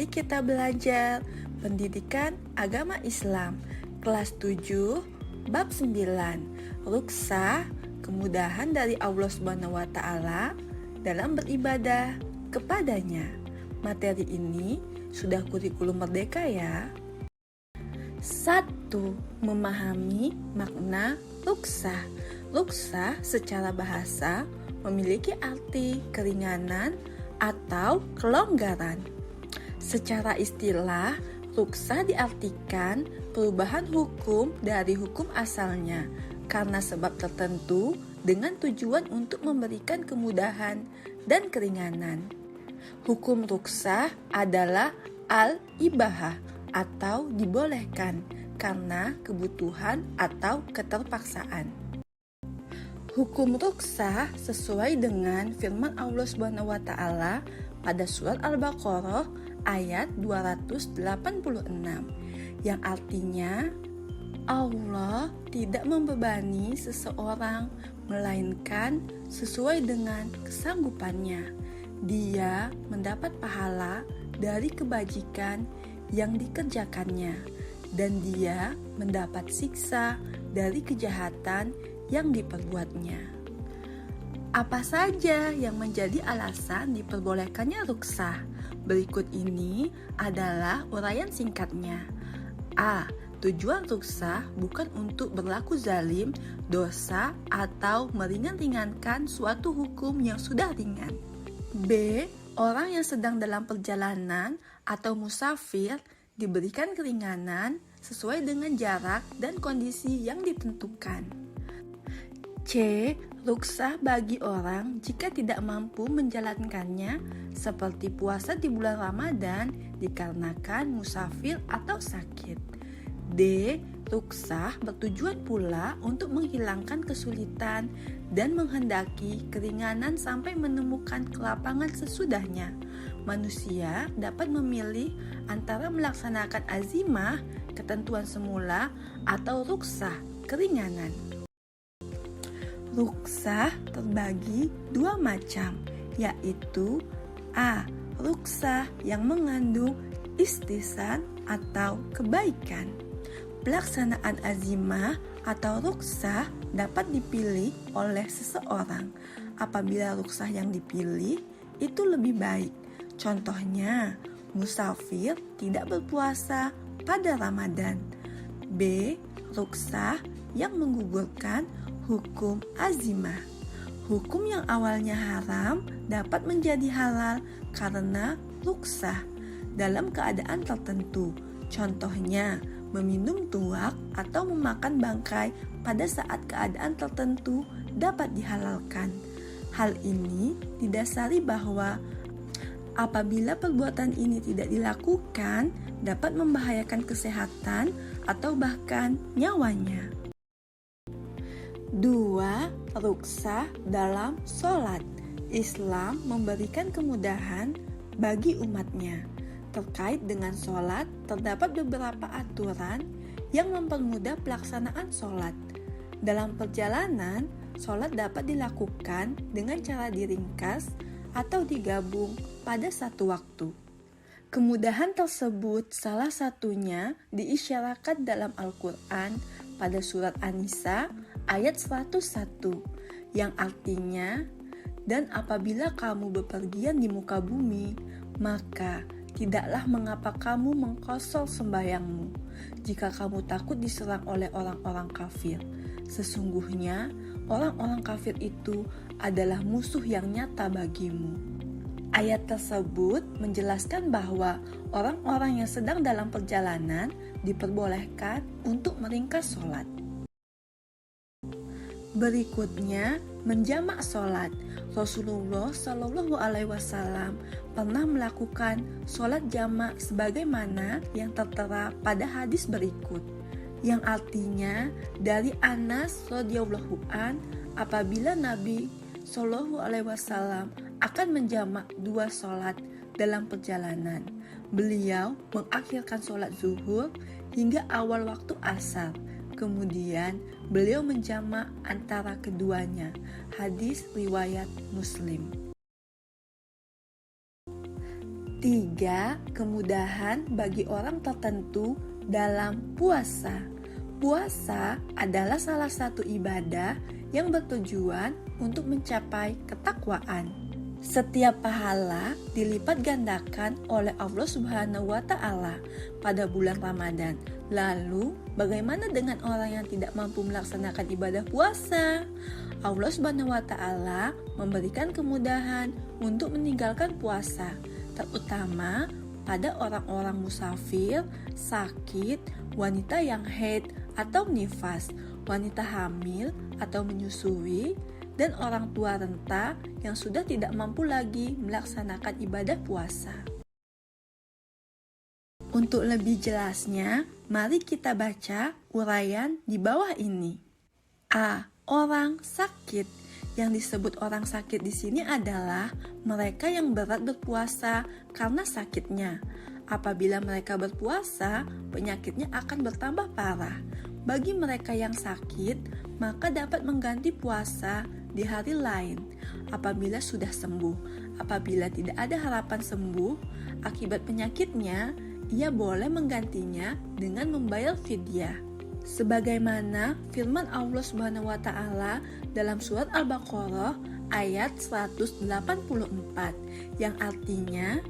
Mari kita belajar pendidikan agama Islam kelas 7 bab 9 rukhsah kemudahan dari Allah Subhanahu wa taala dalam beribadah kepadanya. Materi ini sudah kurikulum merdeka ya. 1. Memahami makna rukhsah. Rukhsah secara bahasa memiliki arti keringanan atau kelonggaran. Secara istilah, rukhsah diartikan perubahan hukum dari hukum asalnya karena sebab tertentu dengan tujuan untuk memberikan kemudahan dan keringanan. Hukum rukhsah adalah al-ibahah atau dibolehkan karena kebutuhan atau keterpaksaan. Hukum rukhsah sesuai dengan firman Allah Subhanahu wa taala pada surat Al-Baqarah ayat 286 yang artinya Allah tidak membebani seseorang melainkan sesuai dengan kesanggupannya. Dia mendapat pahala dari kebajikan yang dikerjakannya dan dia mendapat siksa dari kejahatan yang diperbuatnya. Apa saja yang menjadi alasan diperbolehkannya rukhsah? Berikut ini adalah uraian singkatnya. A. Tujuan rukhsah bukan untuk berlaku zalim, dosa, atau meringan-ringankan suatu hukum yang sudah ringan. B. Orang yang sedang dalam perjalanan atau musafir diberikan keringanan sesuai dengan jarak dan kondisi yang ditentukan. C. Rukhsah bagi orang jika tidak mampu menjalankannya seperti puasa di bulan Ramadan dikarenakan musafir atau sakit. D. Rukhsah bertujuan pula untuk menghilangkan kesulitan dan menghendaki keringanan sampai menemukan kelapangan sesudahnya. Manusia dapat memilih antara melaksanakan azimah, ketentuan semula, atau rukhsah, keringanan. Rukhsah terbagi dua macam, yaitu A. Rukhsah yang mengandung istihsan atau kebaikan. Pelaksanaan azimah atau rukhsah dapat dipilih oleh seseorang. Apabila rukhsah yang dipilih itu lebih baik. Contohnya, musafir tidak berpuasa pada Ramadan. B. Rukhsah yang menggugurkan hukum azimah. Hukum yang awalnya haram dapat menjadi halal karena rukhsah dalam keadaan tertentu. Contohnya, meminum tuak atau memakan bangkai pada saat keadaan tertentu dapat dihalalkan. Hal ini didasari bahwa apabila perbuatan ini tidak dilakukan dapat membahayakan kesehatan atau bahkan nyawanya. 2. Rukhsah dalam sholat. Islam memberikan kemudahan bagi umatnya. Terkait dengan sholat, terdapat beberapa aturan yang mempermudah pelaksanaan sholat. Dalam perjalanan, sholat dapat dilakukan dengan cara diringkas atau digabung pada satu waktu. Kemudahan tersebut salah satunya diisyaratkan dalam Al-Quran pada surat An-Nisa ayat 101 yang artinya, dan apabila kamu bepergian di muka bumi, maka tidaklah mengapa kamu mengkosor sembahyangmu jika kamu takut diserang oleh orang-orang kafir. Sesungguhnya orang-orang kafir itu adalah musuh yang nyata bagimu. Ayat tersebut menjelaskan bahwa orang-orang yang sedang dalam perjalanan diperbolehkan untuk meringkas sholat. Berikutnya, menjamak sholat. Rasulullah Shallallahu Alaihi Wasallam pernah melakukan sholat jamak sebagaimana yang tertera pada hadis berikut, yang artinya dari Anas radhiyallahu an, apabila Nabi Shallallahu Alaihi Wasallam akan menjamak dua sholat dalam perjalanan, beliau mengakhirkan sholat zuhur hingga awal waktu asar. Kemudian beliau menjamak antara keduanya. Hadis riwayat Muslim. 3. 3. Kemudahan bagi orang tertentu dalam puasa. Puasa adalah salah satu ibadah yang bertujuan untuk mencapai ketakwaan. Setiap pahala dilipat gandakan oleh Allah Subhanahu wa Ta'ala pada bulan Ramadan. Lalu, bagaimana dengan orang yang tidak mampu melaksanakan ibadah puasa? Allah Subhanahu wa Ta'ala memberikan kemudahan untuk meninggalkan puasa, terutama pada orang-orang musafir, sakit, wanita yang haid atau nifas, wanita hamil atau menyusui, dan orang tua renta yang sudah tidak mampu lagi melaksanakan ibadah puasa. Untuk lebih jelasnya, mari kita baca uraian di bawah ini. A. Orang sakit. Yang disebut orang sakit di sini adalah mereka yang berat berpuasa karena sakitnya. Apabila mereka berpuasa, penyakitnya akan bertambah parah. Bagi mereka yang sakit, maka dapat mengganti puasa di hari lain apabila sudah sembuh. Apabila tidak ada harapan sembuh akibat penyakitnya, ia boleh menggantinya dengan membayar fidyah. Sebagaimana firman Allah Subhanahu wa Ta'ala dalam surat Al-Baqarah ayat 184 yang artinya,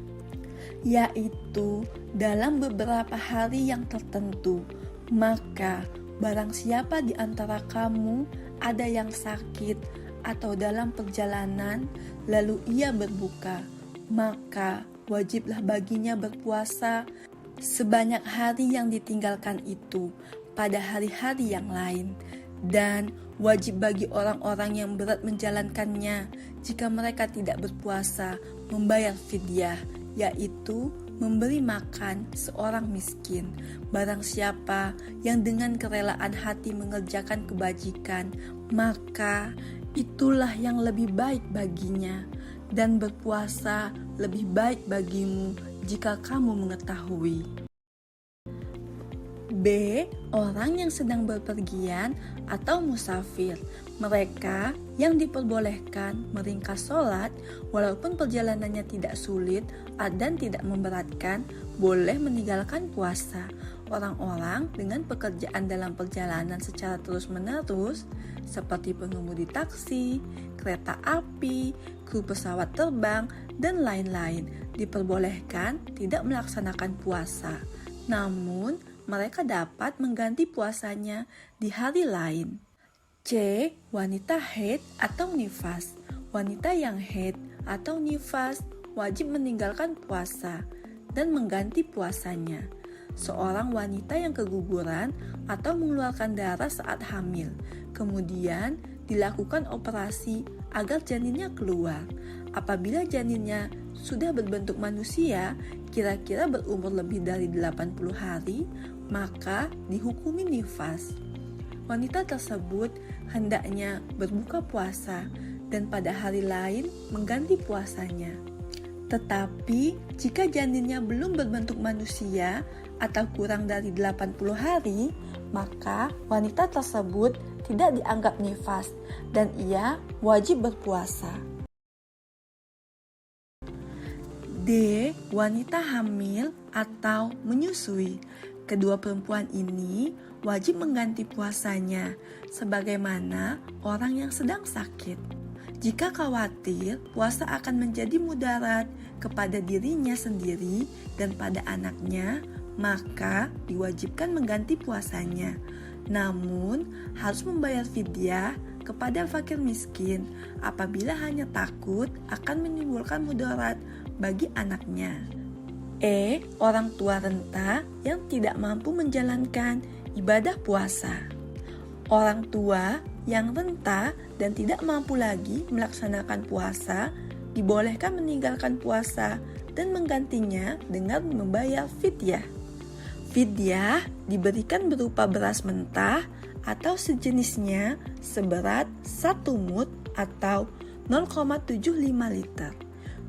yaitu dalam beberapa hari yang tertentu, maka barang siapa di antara kamu ada yang sakit atau dalam perjalanan lalu ia berbuka, maka wajiblah baginya berpuasa sebanyak hari yang ditinggalkan itu pada hari-hari yang lain, dan wajib bagi orang-orang yang berat menjalankannya jika mereka tidak berpuasa membayar fidyah, yaitu memberi makan seorang miskin. Barang siapa yang dengan kerelaan hati mengerjakan kebajikan, maka itulah yang lebih baik baginya, dan berpuasa lebih baik bagimu jika kamu mengetahui. B. Orang yang sedang berpergian atau musafir. Mereka yang diperbolehkan meringkas sholat walaupun perjalanannya tidak sulit dan tidak memberatkan, boleh meninggalkan puasa. Orang-orang dengan pekerjaan dalam perjalanan secara terus-menerus seperti pengemudi taksi, kereta api, kru pesawat terbang, dan lain-lain diperbolehkan tidak melaksanakan puasa. Namun, mereka dapat mengganti puasanya di hari lain. C. Wanita haid atau nifas. Wanita yang haid atau nifas wajib meninggalkan puasa dan mengganti puasanya. Seorang wanita yang keguguran atau mengeluarkan darah saat hamil, kemudian dilakukan operasi agar janinnya keluar. Apabila janinnya sudah berbentuk manusia, kira-kira berumur lebih dari 80 hari, maka dihukumi nifas. Wanita tersebut hendaknya berbuka puasa dan pada hari lain mengganti puasanya. Tetapi jika janinnya belum berbentuk manusia atau kurang dari 80 hari, maka wanita tersebut tidak dianggap nifas dan ia wajib berpuasa. D. Wanita hamil atau menyusui. Kedua perempuan ini wajib mengganti puasanya sebagaimana orang yang sedang sakit. Jika khawatir puasa akan menjadi mudarat kepada dirinya sendiri dan pada anaknya, maka diwajibkan mengganti puasanya. Namun harus membayar fidyah kepada fakir miskin apabila hanya takut akan menimbulkan mudarat bagi anaknya. E. Orang tua renta yang tidak mampu menjalankan ibadah puasa. Orang tua yang renta dan tidak mampu lagi melaksanakan puasa dibolehkan meninggalkan puasa dan menggantinya dengan membayar fidyah. Fidyah diberikan berupa beras mentah atau sejenisnya seberat 1 mud atau 0,75 liter.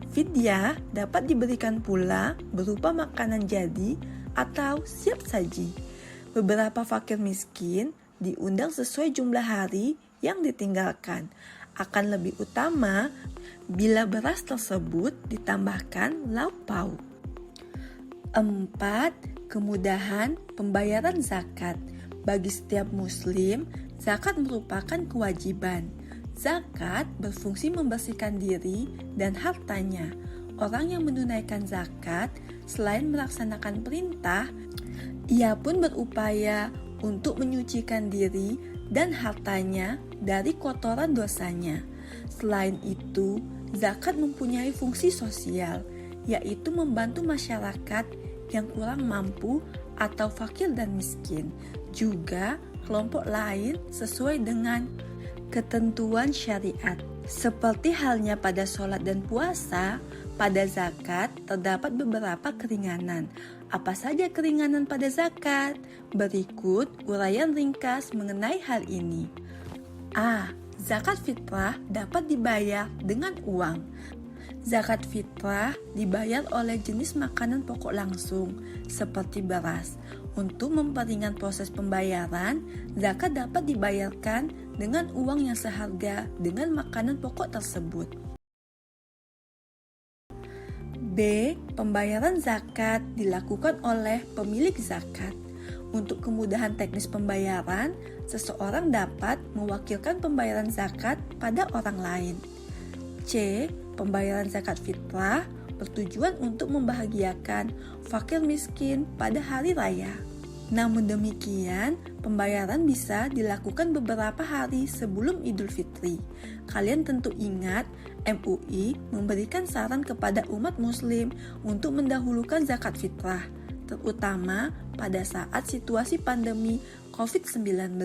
Fidyah dapat diberikan pula berupa makanan jadi atau siap saji. Beberapa fakir miskin diundang sesuai jumlah hari yang ditinggalkan. Akan lebih utama bila beras tersebut ditambahkan lauk pauk. 4. Kemudahan pembayaran zakat. Bagi setiap muslim, zakat merupakan kewajiban. Zakat berfungsi membersihkan diri dan hartanya. Orang yang menunaikan zakat, selain melaksanakan perintah, ia pun berupaya untuk menyucikan diri dan hartanya dari kotoran dosanya. Selain itu, zakat mempunyai fungsi sosial, yaitu membantu masyarakat yang kurang mampu atau fakir dan miskin, juga kelompok lain sesuai dengan ketentuan syariat. Seperti halnya pada sholat dan puasa, pada zakat terdapat beberapa keringanan. Apa saja keringanan pada zakat? Berikut uraian ringkas mengenai hal ini. A. Zakat fitrah dapat dibayar dengan uang. Zakat fitrah dibayar oleh jenis makanan pokok langsung, seperti beras. Untuk memperingan proses pembayaran, zakat dapat dibayarkan dengan uang yang seharga dengan makanan pokok tersebut. B. Pembayaran zakat dilakukan oleh pemilik zakat. Untuk kemudahan teknis pembayaran, seseorang dapat mewakilkan pembayaran zakat pada orang lain. C. Pembayaran zakat fitrah bertujuan untuk membahagiakan fakir miskin pada hari raya. Namun demikian, pembayaran bisa dilakukan beberapa hari sebelum Idul Fitri. Kalian tentu ingat, MUI memberikan saran kepada umat muslim untuk mendahulukan zakat fitrah, terutama pada saat situasi pandemi COVID-19.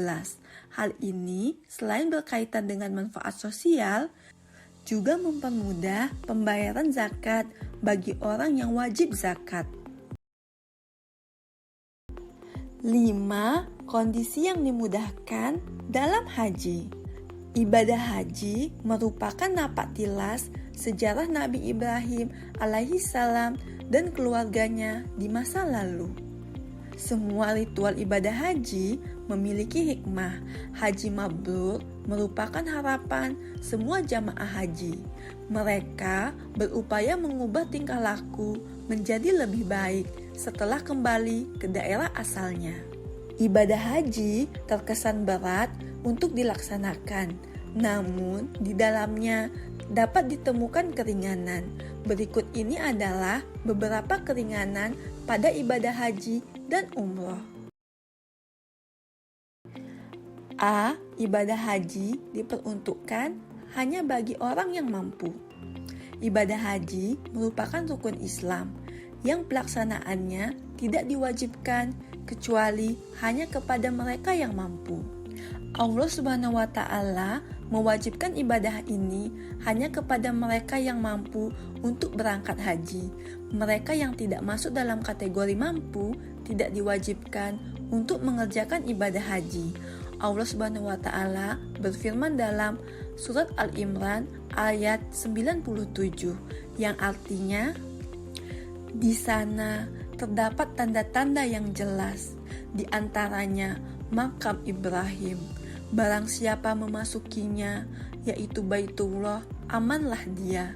Hal ini selain berkaitan dengan manfaat sosial, juga mempermudah pembayaran zakat bagi orang yang wajib zakat. 5. Kondisi yang dimudahkan dalam haji. Ibadah haji merupakan napak tilas sejarah Nabi Ibrahim alaihissalam dan keluarganya di masa lalu. Semua ritual ibadah haji memiliki hikmah. Haji mabrur merupakan harapan semua jamaah haji. Mereka berupaya mengubah tingkah laku menjadi lebih baik setelah kembali ke daerah asalnya. Ibadah haji terkesan berat untuk dilaksanakan, namun di dalamnya dapat ditemukan keringanan. Berikut ini adalah beberapa keringanan pada ibadah haji dan umroh. A. Ibadah haji diperuntukkan hanya bagi orang yang mampu. Ibadah haji merupakan rukun Islam yang pelaksanaannya tidak diwajibkan kecuali hanya kepada mereka yang mampu. Allah Subhanahu wa Ta'ala mewajibkan ibadah ini hanya kepada mereka yang mampu untuk berangkat haji. Mereka yang tidak masuk dalam kategori mampu tidak diwajibkan untuk mengerjakan ibadah haji. Allah Subhanahu wa Ta'ala berfirman dalam surat Al-Imran ayat 97 yang artinya, di sana terdapat tanda-tanda yang jelas, di antaranya makam Ibrahim. Barang siapa memasukinya, yaitu Baitullah, amanlah dia.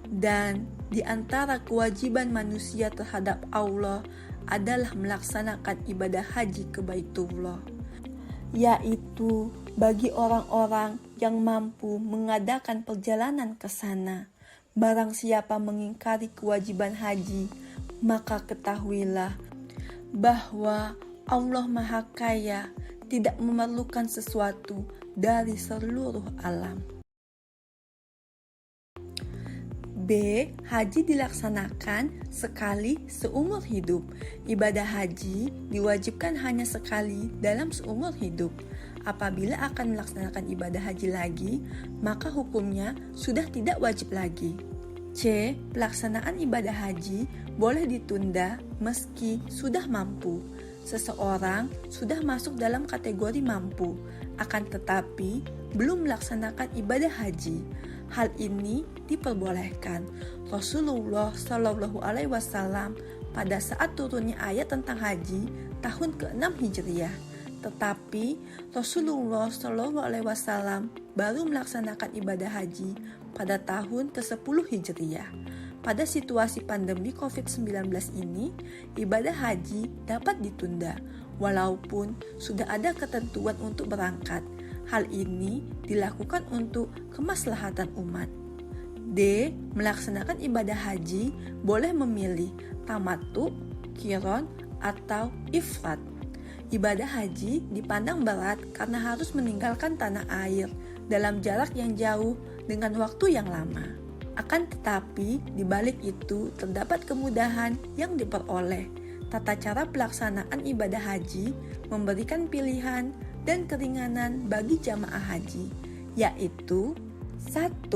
Dan di antara kewajiban manusia terhadap Allah adalah melaksanakan ibadah haji ke Baitullah, yaitu bagi orang-orang yang mampu mengadakan perjalanan ke sana. Barang siapa mengingkari kewajiban haji, maka ketahuilah bahwa Allah Maha Kaya, tidak memerlukan sesuatu dari seluruh alam. B. Haji dilaksanakan sekali seumur hidup. Ibadah haji diwajibkan hanya sekali dalam seumur hidup. Apabila akan melaksanakan ibadah haji lagi, maka hukumnya sudah tidak wajib lagi. C. Pelaksanaan ibadah haji boleh ditunda meski sudah mampu. Seseorang sudah masuk dalam kategori mampu, akan tetapi belum melaksanakan ibadah haji. Hal ini diperbolehkan. Rasulullah Shallallahu Alaihi Wasallam pada saat turunnya ayat tentang haji tahun ke-6 Hijriah. Tetapi Rasulullah Shallallahu Alaihi Wasallam baru melaksanakan ibadah haji pada tahun ke-10 Hijriah. pada situasi pandemi COVID-19 ini, ibadah haji dapat ditunda, walaupun sudah ada ketentuan untuk berangkat. Hal ini dilakukan untuk kemaslahatan umat. D. Melaksanakan ibadah haji boleh memilih tamattu, qiron, atau ifrad. Ibadah haji dipandang berat karena harus meninggalkan tanah air dalam jarak yang jauh dengan waktu yang lama. Akan tetapi, di balik itu terdapat kemudahan yang diperoleh. Tata cara pelaksanaan ibadah haji memberikan pilihan dan keringanan bagi jamaah haji, yaitu 1.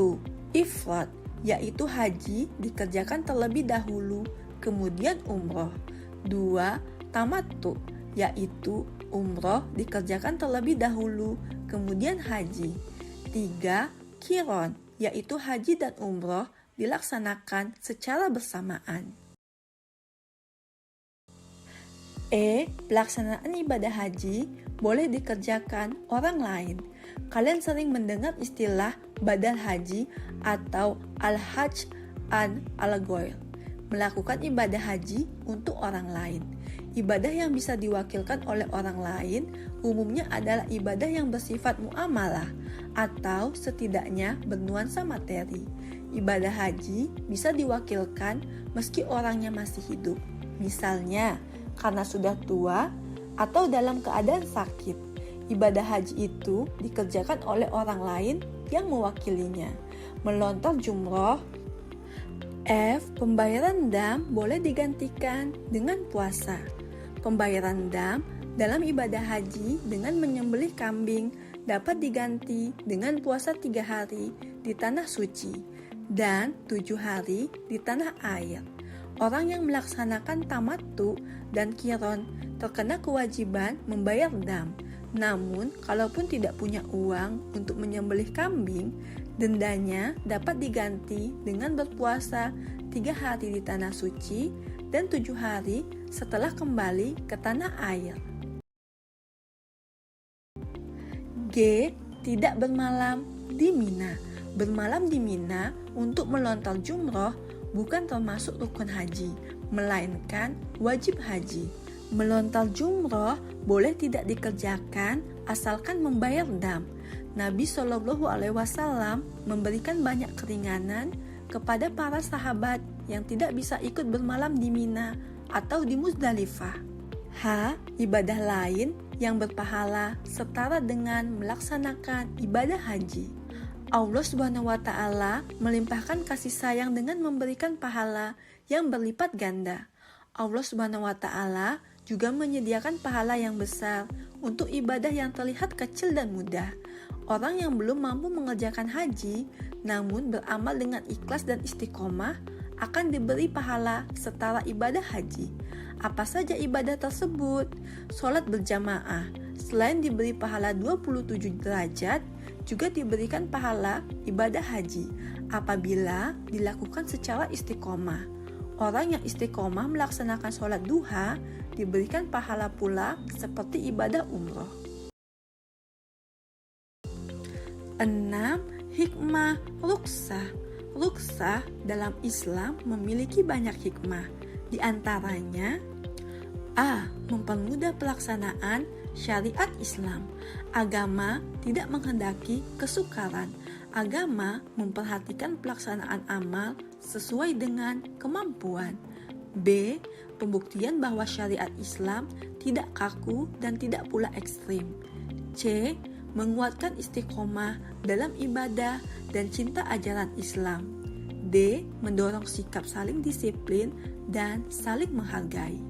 Ifrad, yaitu haji dikerjakan terlebih dahulu, kemudian umroh. 2. Tamattu, yaitu umroh dikerjakan terlebih dahulu, kemudian haji. 3. Qiron, yaitu haji dan umroh dilaksanakan secara bersamaan. E. Pelaksanaan ibadah haji boleh dikerjakan orang lain. Kalian sering mendengar istilah badal haji atau al-hajj an al-ghair, melakukan ibadah haji untuk orang lain. Ibadah yang bisa diwakilkan oleh orang lain umumnya adalah ibadah yang bersifat muamalah atau setidaknya bernuansa materi. Ibadah haji bisa diwakilkan meski orangnya masih hidup, misalnya karena sudah tua atau dalam keadaan sakit. Ibadah haji itu dikerjakan oleh orang lain yang mewakilinya. Melontar jumroh. F. Pembayaran dam boleh digantikan dengan puasa. Pembayaran dam dalam ibadah haji dengan menyembelih kambing dapat diganti dengan puasa 3 hari di tanah suci dan 7 hari di tanah air. Orang yang melaksanakan tamattu dan qiron terkena kewajiban membayar dam. Namun, kalaupun tidak punya uang untuk menyembelih kambing, dendanya dapat diganti dengan berpuasa 3 hari di tanah suci dan 7 hari setelah kembali ke tanah air. G. Tidak bermalam di Mina. Bermalam di Mina untuk melontar jumroh bukan termasuk rukun haji, melainkan wajib haji. Melontar jumroh boleh tidak dikerjakan asalkan membayar dam. Nabi Shallallahu Alaihi Wasallam memberikan banyak keringanan kepada para sahabat yang tidak bisa ikut bermalam di Mina atau di Muzdalifah. H. Ibadah lain yang berpahala setara dengan melaksanakan ibadah haji. Allah Subhanahu wa Ta'ala melimpahkan kasih sayang dengan memberikan pahala yang berlipat ganda. Allah Subhanahu wa Ta'ala juga menyediakan pahala yang besar untuk ibadah yang terlihat kecil dan mudah. Orang yang belum mampu mengerjakan haji namun beramal dengan ikhlas dan istiqomah akan diberi pahala setara ibadah haji. Apa saja ibadah tersebut? Sholat berjamaah, selain diberi pahala 27 derajat, juga diberikan pahala ibadah haji apabila dilakukan secara istiqomah. Orang yang istiqomah melaksanakan sholat duha diberikan pahala pula seperti ibadah umroh. 6. Hikmah ruksah. Ruksah dalam Islam memiliki banyak hikmah. Di antaranya A. Mempermudah pelaksanaan syariat Islam. Agama tidak menghendaki kesukaran. Agama memperhatikan pelaksanaan amal sesuai dengan kemampuan. B. Pembuktian bahwa syariat Islam tidak kaku dan tidak pula ekstrim. C. Menguatkan istiqomah dalam ibadah dan cinta ajaran Islam. D. Mendorong sikap saling disiplin dan saling menghargai.